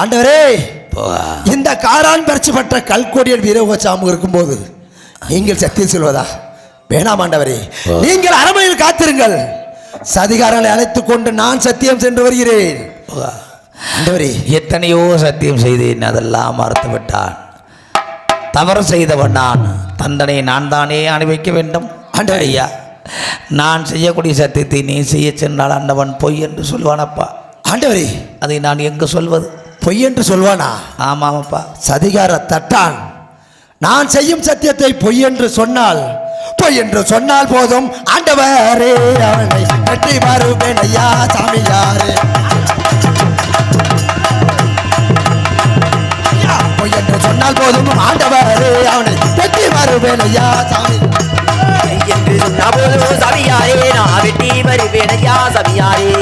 ஆண்டவரே, இந்த காரான் பறிச்சு பற்ற கல்கோடியன் வீரகோசாமி இருக்கும்போது நீங்கள் சத்தியம் சொல்வதா? வேணாம் ஆண்டவரே, நீங்கள் அரண்மனையில் காத்திருங்கள். சதிகாரங்களை அழைத்துக் கொண்டு நான் சத்தியம் சென்று வருகிறேன். ஆண்டவரே, எத்தனையோ சத்தியம் செய்தேன், அதெல்லாம் மறுத்து விட்டான். தவறு செய்தவன் நான், தண்டனை நான் தானே அனுபவிக்க வேண்டும். ஆண்டவரே, ஐயா, நான் செய்யக்கூடிய சத்தியத்தை நீ செய்ய சென்றால் அண்டவன் பொய் என்று சொல்வானப்பா. ஆண்டவரே, அதை நான் எங்கு சொல்வது? பொய் என்று சொல்வானா? ஆமாமப்பா. சதிகார தட்டான், நான் செய்யும் சத்தியத்தை பொய் என்று சொன்னால் போதும். ஆண்டவரே, அவனை வெற்றி வருவேன் ஐயா சாமியாரே. பொய் என்று சொன்னால் போதும். ஆண்டவரே, அவனை வெற்றி வருவேன் ஐயா சாமி என்று சொன்ன போதும் சாமியாரே, நான் வெற்றி வருவேன் ஐயா சாமியாரே.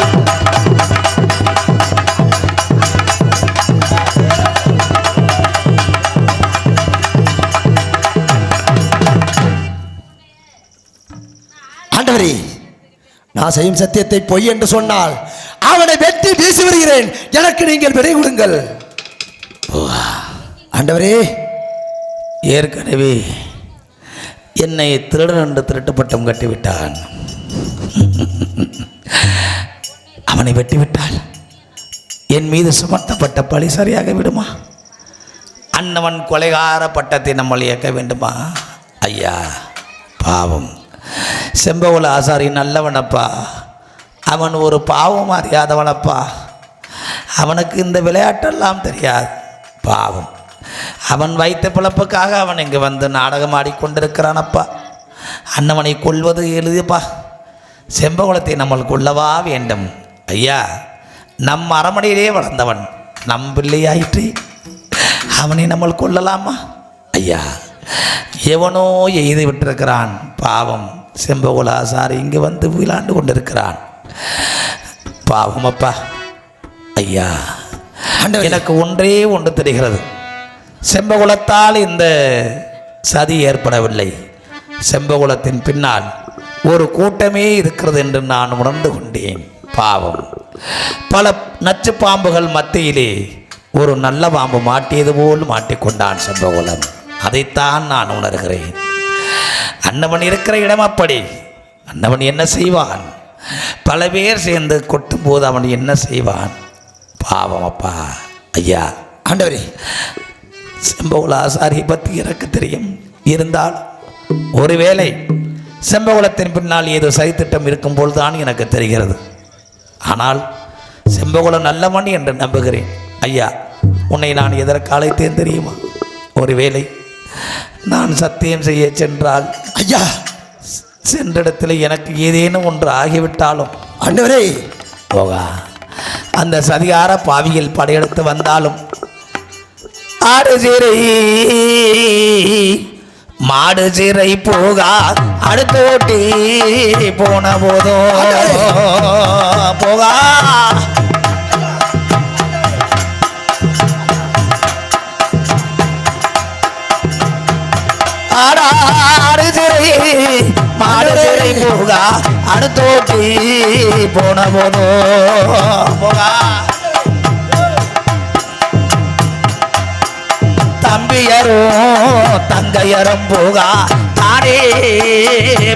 ஆண்டவரே, நான் செய்யும் சத்தியத்தை பொய் என்று சொன்னால் அவனை வெட்டி வீசி வருகிறேன். எனக்கு நீங்கள் விடை கொடுங்கள். ஆண்டவரே, ஏற்கனவே என்னை திருடன் என்று திருட்டு பட்டம் கட்டிவிட்டான். அவனை வெட்டிவிட்டால் என் மீது சுமத்தப்பட்ட பழி சரியாக விடுமா? அன்னவன் கொலைகார பட்டத்தை நம்மளை இயக்க வேண்டுமா? ஐயா, பாவம். செம்பகுல ஆசாரி நல்லவனப்பா, அவன் ஒரு பாவம் அறியாதவனப்பா. அவனுக்கு இந்த விளையாட்டெல்லாம் தெரியாது. பாவம், அவன் வைத்த பிழப்புக்காக அவன் இங்கே வந்து நாடகம் ஆடிக்கொண்டிருக்கிறானப்பா. அன்னவனை கொல்வது எளிதுப்பா. செம்பகுலத்தை நம்ம கொல்லவா வேண்டும். ஐயா, நம் அரமனையிலே வளர்ந்தவன், நம் பிள்ளையாயிற்று, அவனை நம்ம கொல்லலாமா? ஐயா, எவனோ எய்து விட்டிருக்கிறான். பாவம், செம்பகுல ஆசாரி இங்கே வந்து விளாண்டு கொண்டிருக்கிறான். பாவம் அப்பா. ஐயா, எனக்கு ஒன்றே ஒன்று தெரிகிறது. செம்பகுலத்தால் இந்த சதி ஏற்படவில்லை. செம்பகுலத்தின் பின்னால் ஒரு கூட்டமே இருக்கிறது என்று நான் உணர்ந்து கொண்டேன். பாவம், பல நச்சு பாம்புகள் மத்தியிலே ஒரு நல்ல பாம்பு மாட்டியது போல் மாட்டிக்கொண்டான் செம்பகுலம். அதைத்தான் நான் உணர்கிறேன். அன்னவன் இருக்கிற இடம் அப்படி. அன்னவன் என்ன செய்வான்? பல பேர் சேர்ந்து கொட்டும் போது அவன் என்ன செய்வான்? பாவம் அப்பா. ஐயா, ஆண்டவரே, செம்பகுல ஆசாரியை பற்றி எனக்கு தெரியும். இருந்தால் ஒருவேளை செம்பகுலத்தின் பின்னால் ஏதோ சதித்திட்டம் இருக்கும்போது தான் எனக்கு தெரிகிறது. ஆனால் செம்பகுலம் நல்லவன் என்று நம்புகிறேன். ஐயா, உன்னை நான் எதற்கு அழைத்தேன் தெரியுமா? ஒருவேளை நான் சத்தியம் செய்ய சென்றால், ஐயா, சென்ற இடத்துல எனக்கு ஏதேனும் ஒன்று ஆகிவிட்டாலும், ஆண்டவரே, போகா அந்த சதிகார பாவியில் படையெடுத்து வந்தாலும், ஆடு சிறை மாடு சிறை போகா அடுத்து ஓட்டி போன போதும் போகா ஆடு சிறை மாடு சிறை போகா அடுத்தோட்டி போன போதும் போகா தம்பியரும் தங்கையரும் போகா தானே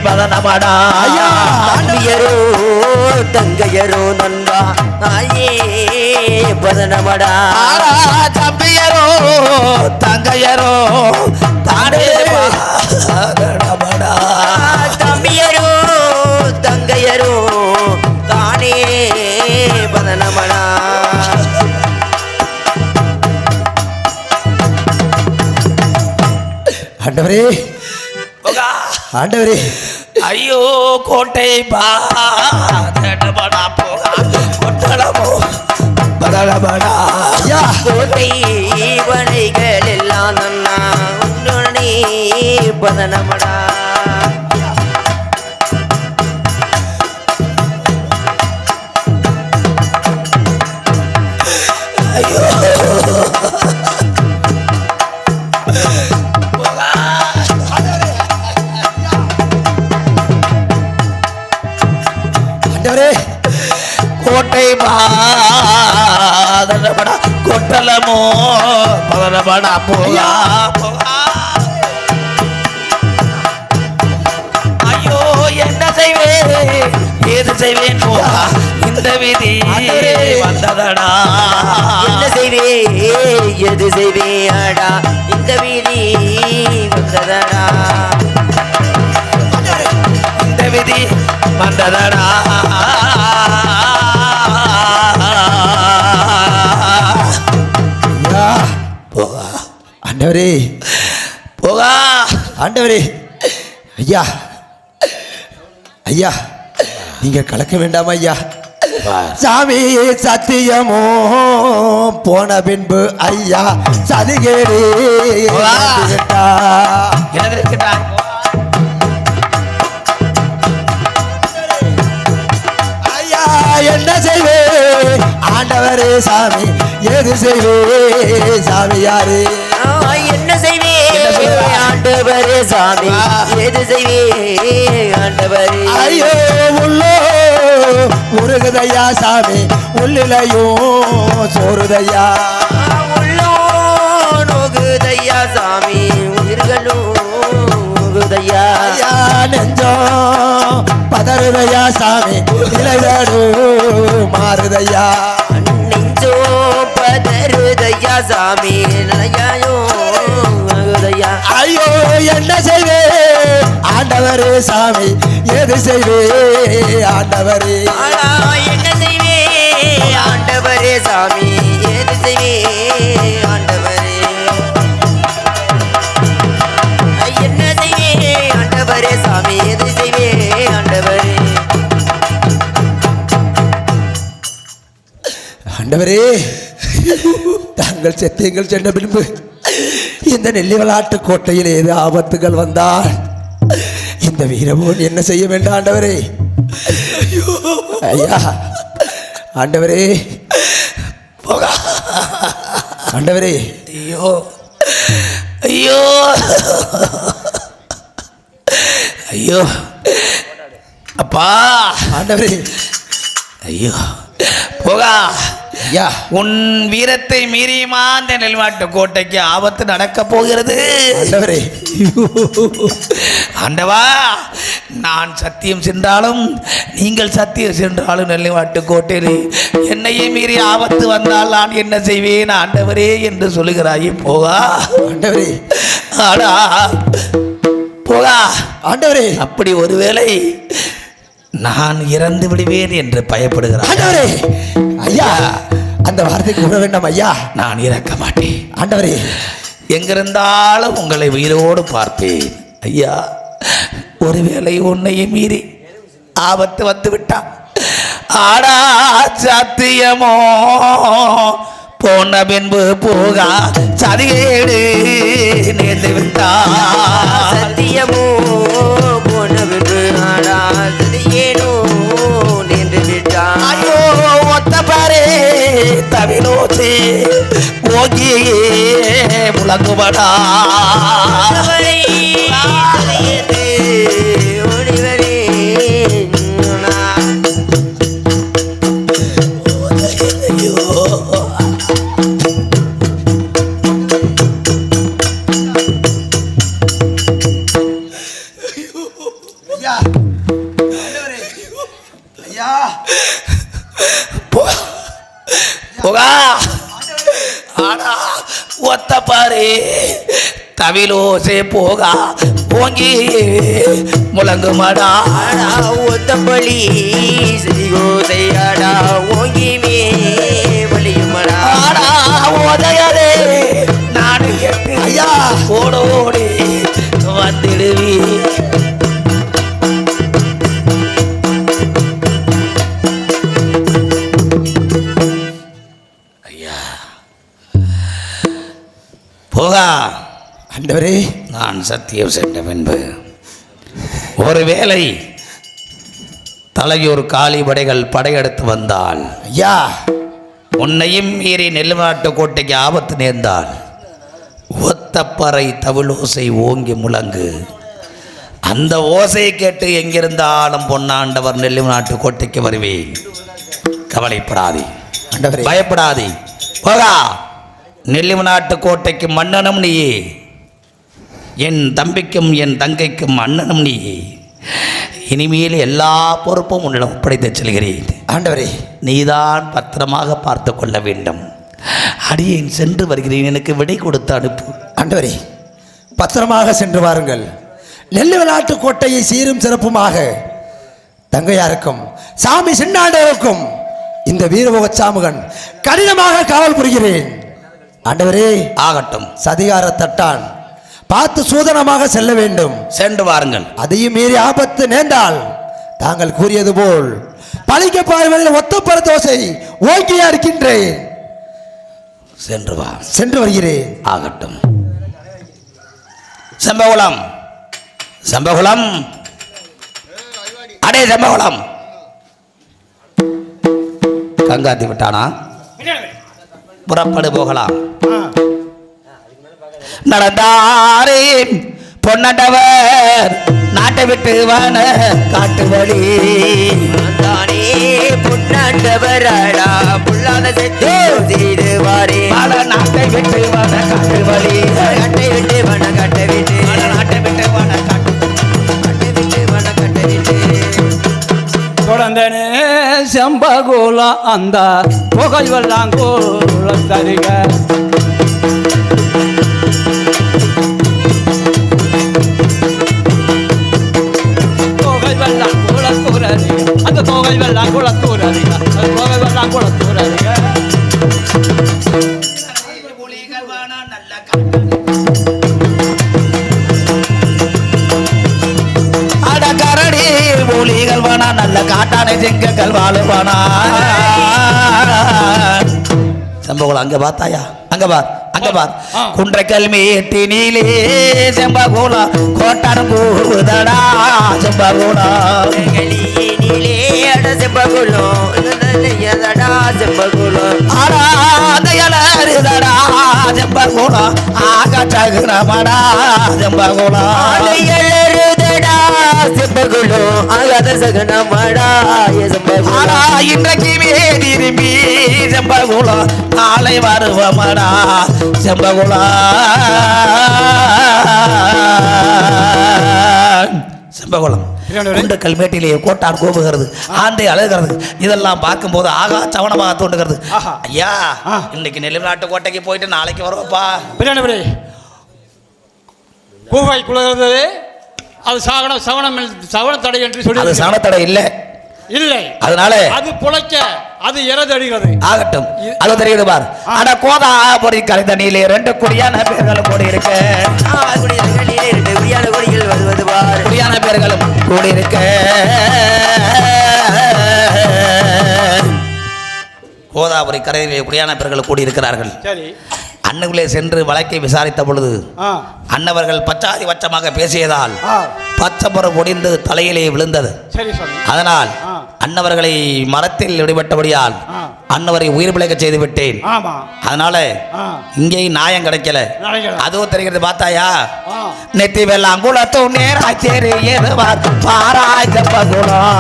பதனமடா. தம்பியரோ தங்கையரோ நண்பா தாயே பதனமடா. தம்பியரோ தங்கையரோ தானே பதனமடா. தம்பியரோ தங்கையரோ தானே பதனமடா. ஆண்டவரே, ஆண்டவரே, ஐயோ கோட்டை பாடா போகா கொட்டளமோ பதனமடா. கோட்டை வனைகள் எல்லாம் நன்னா உன்னே பதனமடா. ஐயோ கோட்டை பாதனமடா கொட்டலமோ பதறபடா போகா போகா. ஐயோ என்ன செய்வேன் ஏது செய்வேன் போகா, இந்த விதி வந்ததடா. என்ன செய்வே எது செய்வேடா, இந்த வீதி வந்ததடா. இந்த விதி வந்ததடா. ஐயா போகா ஆண்டவரே போகா. ஆண்டவரே ஐயா ஐயா நீங்க கலக்க வேண்டாம் ஐயா. சாமி சத்தியமோ போன பின்பு ஐயா சதிகேடு என்னது இருக்கிறார்? ஐயா என்ன செய்வே ஆண்டவரே சாமி ஏது செய்வே சாமி யாரு என்ன செய்வே ஆண்டவரே சாமி எது செய்வே ஆண்டவரே. ஐயோ உள்ளோ உருகுதையா சாமி உள்ளிலையும் சோறுதையா உள்ளோ நோகுதையா சாமி உயிர்களும் நோகுதையா. ஐயா நெஞ்சம் பதறுதையா சாமி இலைதடு மாறுதையா நெஞ்சோ பதறுதையா சாமி நிலையாயோ ஆகுதையா. ஐயோ என்ன செய்வே ஆண்டவரே சாமி ஏது செய்வே ஆண்டவரே. ஆனா என்ன செய்வே ஆண்டவரே சாமி எது செய்வே ஆண்டவரே. என்ன செய்வே ஆண்டவரே சாமி எது செய்வே ஆண்டவரே. ஆண்டவரே தாங்கள் செத்தியங்கள் சென்ற பின்பு இந்த நெல்லி விளாட்டு கோட்டையில் ஏது ஆபத்துகள் வந்தால் இந்த வீரமோன் என்ன செய்ய வேண்டாம் ஆண்டவரே. ஐயா ஆண்டவரே போகா. ஆண்டவரே ஐயோ ஐயோ ஐயோ அப்பா ஆண்டவரே ஐயோ போகா. ஐயா உன் வீரத்தை மீறியுமா அந்த நெல்வாட்டு கோட்டைக்கு ஆபத்து நடக்க போகிறது. ஆண்டவரே ஆண்டவா, நான் சத்தியம் சென்றாலும் நீங்கள் சத்தியம் சென்றாலும் நெல்வாட்டு கோட்டையில் என்னையே மீறி ஆபத்து வந்தால் நான் என்ன செய்வேன் ஆண்டவரே என்று சொல்லுகிறாயே போகா. ஆண்டவரே ஆடா போகா. ஆண்டவரே அப்படி ஒருவேளை நான் இறந்து விடுவேன் என்று பயப்படுகிறார். ஆண்டவரே ஐயா அந்த வார்த்தை கூற வேண்டாம் ஐயா. நான் இறக்க மாட்டேன் ஆண்டவரே எங்கிருந்தாலும் உங்களை உயிரோடு பார்ப்பேன் ஐயா. ஒருவேளை உன்னையும் மீறி ஆபத்து வந்து விட்டான். ஆடா சத்தியமோ போன பின்பு போகா சதிகேடு நேர்ந்து விட்டான். சத்தியமோ போன பின்பு ஏனோ நின்று விட்டான். ஐயோ ஒத்த பாரே தவிலோசே ஓகியே முழங்குபடா. அவரை அறியது ஓடிவரே நான். ஐயோ ஐயா ஆண்டவரே ஐயா போகா. ஆடா ஒத்த பாரு தவிலோசே போகா போங்கி முழங்குமாடா. ஆடா ஒத்தம்பளி செய்யோ செய்யாடா ஓங்கிமே வலியுமடா. ஆடா உதயதே நாடு கேட்டு ஐயா ஓடோடி வந்துடுவி. ஐயா போகா. ஆண்டவரே நான் சத்தியம் சென்ற பின்பு ஒருவேளை தலையூர் காளி படைகள் படையெடுத்து வந்தால் ஐயா உன்னையும் மீறி நெல்லுநாட்டு கோட்டைக்கு ஆபத்து நேர்ந்தால் ஒத்தப்பறை தவிழோசை ஓங்கி முழங்கு. அந்த ஓசையை கேட்டு எங்கிருந்தாலும் பொன்னாண்டவர் நெல்லுநாட்டு கோட்டைக்கு வருவேன். கவலைப்படாதே, ஆண்டவரே பயப்படாதே. போகா நெல்லிம நாட்டு கோட்டைக்கு மன்னனும் நீயே, என் தம்பிக்கும் என் தங்கைக்கும் அண்ணனும் நீயே. இனிமேல் எல்லா பொறுப்பும் உன்னிடம் ஒப்படைத்து செல்கிறேன். ஆண்டவரே, நீதான் பத்திரமாக பார்த்து கொள்ள வேண்டும். அடியேன் சென்று வருகிறேன், எனக்கு விடை கொடுத்து அனுப்பு. ஆண்டவரே, பத்திரமாக சென்று வாருங்கள். நெல்லி விளையாட்டு கோட்டையை சீரும் சிறப்புமாக தங்கையாருக்கும் சாமி சின்னாண்டருக்கும் இந்த வீரபோக சாமுகன் கடினமாக காவல் புரிகிறேன். ஆண்டவரே, ஆகட்டும். சதிகார தட்டான் பார்த்து சூதனமாக செல்ல வேண்டும். சென்று வாருங்கள். அதையும் மீறி ஆபத்து நேர்ந்தால் தாங்கள் கூறியது போல் பழிக்க பார்வையில் ஒத்தப்பட தோசை ஓங்கியா இருக்கின்றேன். சென்று வா. சென்று வருகிறேன். ஆகட்டும். செம்பகுளம், செம்பகுளம், அடே செம்பகுளம். கங்காத்தி விட்டானா? புறப்படு, போகலாம். நடந்தாரே பொன்னண்டவர் நாட்டை விட்டு வான காட்டு வழி. தானே பொன்னாண்டவரடா புல்லாத செத்து செய்துவாரே. நாட்டை விட்டு வான காட்டு வழி. கட்டை விட்டு வன கட்டை விட்டு நாட்டை விட்டு வான காட்டு கட்டை விட்டு வன கட்டை விட்டு தொடர்ந்தனே செம்பகுலம் அந்த புகழ் வெள்ளாங்கூல தருக. புகழ் வெள்ளாம் குளத்தூரறிக, அந்த புகழ் வெள்ளாம் குளத்தூரறிக, அந்த புகழ் வெள்ளாம் குளத்தூரறிக. அடக்கரடி மூலிகள் வானா நல்ல காட்டானை செங்கல் வாழுவானா. செம்பகுளம் அங்க பார்த்தாயா? அங்க பார், அங்க பார். குன்றைக்கல் மேட்டினிலே செம்பகுளம் கோட்டாரம் கூதடா. செம்பகுளம் நீலே அட செம்பகுலம் எதடா செம்பகுலம் ஆராதயலருதடா. செம்பகுளம் ஆகட்டகுரமடா. செம்பகுளம் எழுதடா செம்பகுலம் ஆகாத சகனமடா செம்பகுலம். இன்றைக்கு திரும்பி செம்பகுளம் நாளை வருவமடா. செம்பகுளம், செம்பகுளம் குண்டு கல்மேட்டிலேயே கோட்டான் கோபுகிறது, ஆந்தை அழுகிறது. இதெல்லாம் பார்க்கும்போது ஆகா சவனமாக தோன்றுகிறது. ஐயா, இன்னைக்கு நெல்லி நாட்டு கோட்டைக்கு போயிட்டு நாளைக்கு வருவப்பா. பிரியாணி பூவை குளிர்றது அது சாகனம் சவனம் சவன தடை என்று சொல்லி. அது சவனத்தடை இல்லை, இல்லை. அதனால அது புழைக்க அது இறதடுகிறது. ஆகட்டும். அது தெரியுது பார். அட கோதா பொறி கலை தண்ணியிலே 2 குடியான பேர்களும் கூடி இருக்க. வருவது பார். குடியான பேர்களும் கூடி இருக்க. கோதாபுரி கரையிலே குடியான பேர்கள் கூடி இருக்கிறார்கள். சரி. அன்னுக்குள்ளே சென்று வழக்கை விசாரித்த பொழுது அன்னவர்கள் பச்சாதி பட்சமாக பேசியதால் பச்சைப்புறம் ஒடிந்து தலையிலே விழுந்தது. அதனால் அன்னவர்களை மரத்தில் விடுபட்டபடியால் அன்னவரை உயிர் பிழைக்க செய்து விட்டேன். அதனால இங்கேயும் நியாயம் கிடைக்கல. அதுவும் தெரிகிறது பார்த்தாயா? நெத்தி வெல்லாம் குளத்தோ நேராய் தேரு ஏறுவார் பாராய் ஜப்பகுலம்.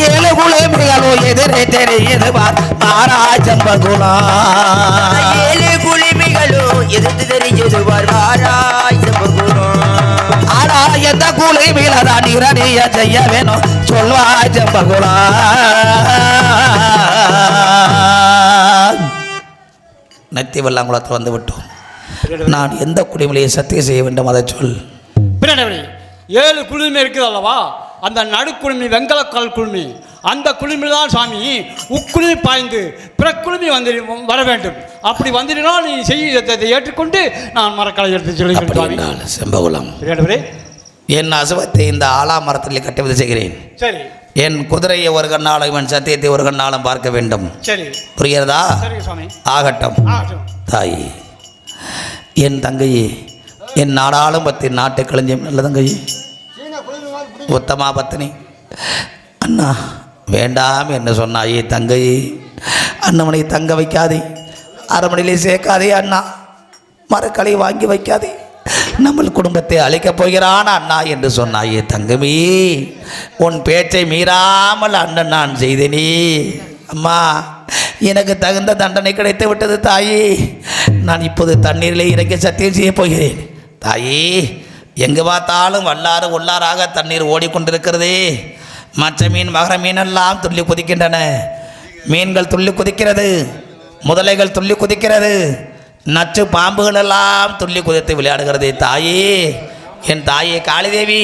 ஏழு குளிமிகளோ எதிரே தெரியுதுவார் பாராய் ஜம்பகுலம். ஏழு குளிமிகளோ எதிர்த்து தெரியுதுவார் பாராய் ஜம்பகுலம். ஆனா எந்த குளிமிகளதான் நிரணிய செய்ய வேணும் சொல்வாய் ஜம்பகுலம். நெத்தி வெள்ளாங்குளத்தில் வந்து விட்டோம். நான் எந்த குடிமலையை சத்தியம் செய்ய வேண்டும் அதை சொல். 7 குழுமி இருக்குது அல்லவா? அந்த நடுக்குழுமி வெங்கலக்கால் குழுமி, அந்த குழுமில் தான் சாமி உக்குழுமி பாய்ந்து பிற குழுமி வந்து வர வேண்டும். அப்படி வந்துட்டால் நீ செய்யத்தை ஏற்றுக்கொண்டு நான் மரக்கலை எடுத்து சொல்லுகிறேன். செம்பகுலம், என் அசுவத்தை இந்த ஆலாமரத்தில் கட்டுவது செய்கிறேன். சரி. என் குதிரையை ஒரு கண்ணாலும் இவன் சத்தியத்தை ஒரு கண்ணாலும் பார்க்க வேண்டும். சரி, புரிகிறதா? ஆகட்டும். தாயே, என் தங்கையே, என் நாடாளும் பத்தி நாட்டை கழிஞ்சேன் நல்ல தங்கையே, உத்தமா பத்தினி. அண்ணா வேண்டாம் என்று சொன்னாயே தங்கையே, அண்ணமனை தங்க வைக்காதே, அரமனையிலே சேர்க்காதே அண்ணா, மரக்களை வாங்கி வைக்காதே, நம்ம குடும்பத்தை அழைக்கப் போகிறான் அண்ணா என்று சொன்னாயே தங்கமே, உன் பேச்சை மீறாமல் அண்ணன் நான் செய்தேனே. அம்மா, எனக்கு தகுந்த தண்டனை கிடைத்து விட்டது தாயே. நான் இப்போது தண்ணீரிலே இறங்கி சத்தியம் செய்ய போகிறேன். தாயே, எங்கு பார்த்தாலும் வல்லாறு உள்ளாராக தண்ணீர் ஓடிக்கொண்டிருக்கிறதே. மற்ற மீன் மகர மீனெல்லாம் துள்ளி குதிக்கின்றன. மீன்கள் துள்ளி குதிக்கிறது, முதலைகள் துள்ளி குதிக்கிறது, நச்சு பாம்புகள் எல்லாம் துள்ளி குதித்து விளையாடுகிறது. தாயே, என் தாயே காளிதேவி,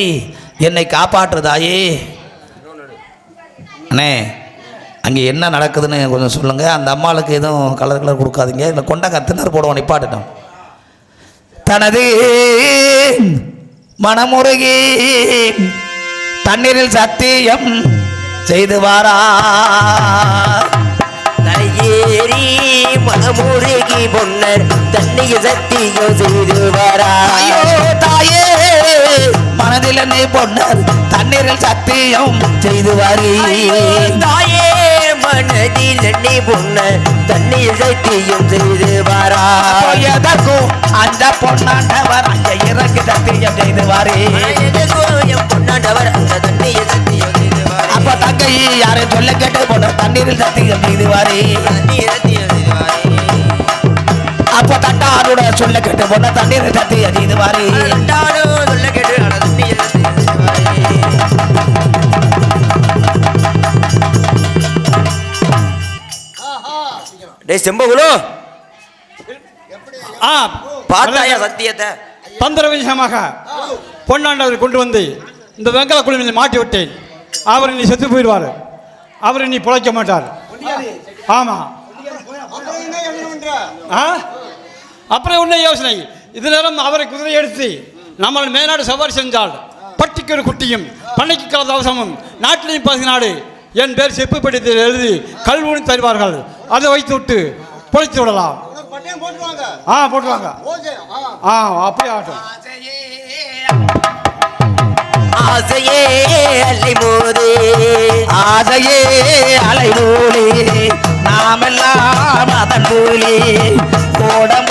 என்னை காப்பாற்று தாயே. அண்ணே, அங்கே என்ன நடக்குதுன்னு கொஞ்சம் சொல்லுங்கள். அந்த அம்மாளுக்கு எதுவும் கலர் கலர் கொடுக்காதீங்க. இல்லை கொண்டாங்க திணறு போடுவோம், நிப்பாட்டட்டும். தனது மனமுருகி தண்ணீரில் சத்தியம் செய்து வாரா. தலையேறி மனமுருகி பொன்னர் தண்ணியை சத்தியம் செய்து வாரா. ஐயோ தாயே, மனதில் என்னை பொன்னர் தண்ணீரில் சத்தியம் செய்து வாரி. தாயே, மனதில் எண்ணி பொன்ன தண்ணியை சத்தியம் செய்து வாரா. எதற்கும் அந்த பொன்னாண்டவர் அங்கே இறங்கி சத்தியம் செய்து வாரி. என் பொன்னாண்டவர் அந்த தண்ணியை சத்தியம் செய்து வாரா. அப்ப தங்கை யாரும் சொல்ல கேட்டு போன தண்ணீரில் சத்தியம் செய்து வாரி. தண்ணியை சத்தியம் செய்து வாரா. அப்ப தட்டாரோட சொல்ல கேட்டு போன தண்ணீரில் சத்தியம் செய்து வாரி. சொல்ல கேட்டு தண்ணியை சத்தியம் செய்து வாரா. டேய் செம்பகுலோ, பார்த்தாயா சத்தியத்தை? தந்திர விஷயமாக பொன்னாண்டவர் கொண்டு வந்து இந்த வெங்கல குழுவில் மாட்டி விட்டேன். அவர் நீ செத்து போயிடுவார், அவர் நீ பிழைக்க மாட்டார். ஆமா, அப்புறம் உன்ன யோசனை இது நேரம் அவரை குதிரை எடுத்து நம்ம மேநாடு சவாரி செஞ்சால் பட்டிக்கு ஒரு குட்டியும் பண்ணைக்கு கலந்த அவசரமும் நாட்டிலையும் 14 என் பேர் செப்பு படித்தில் எழுதி கல்வூனி தருவார்கள். அதை வைத்து விட்டு பொழைத்து விடலாம். போட்டுவாங்க. அப்படியே ஆகட்டும். ஆசையே அலை மோதே, ஆசையே அலை போலே நாமெல்லாம் அதன் போலே கோடம்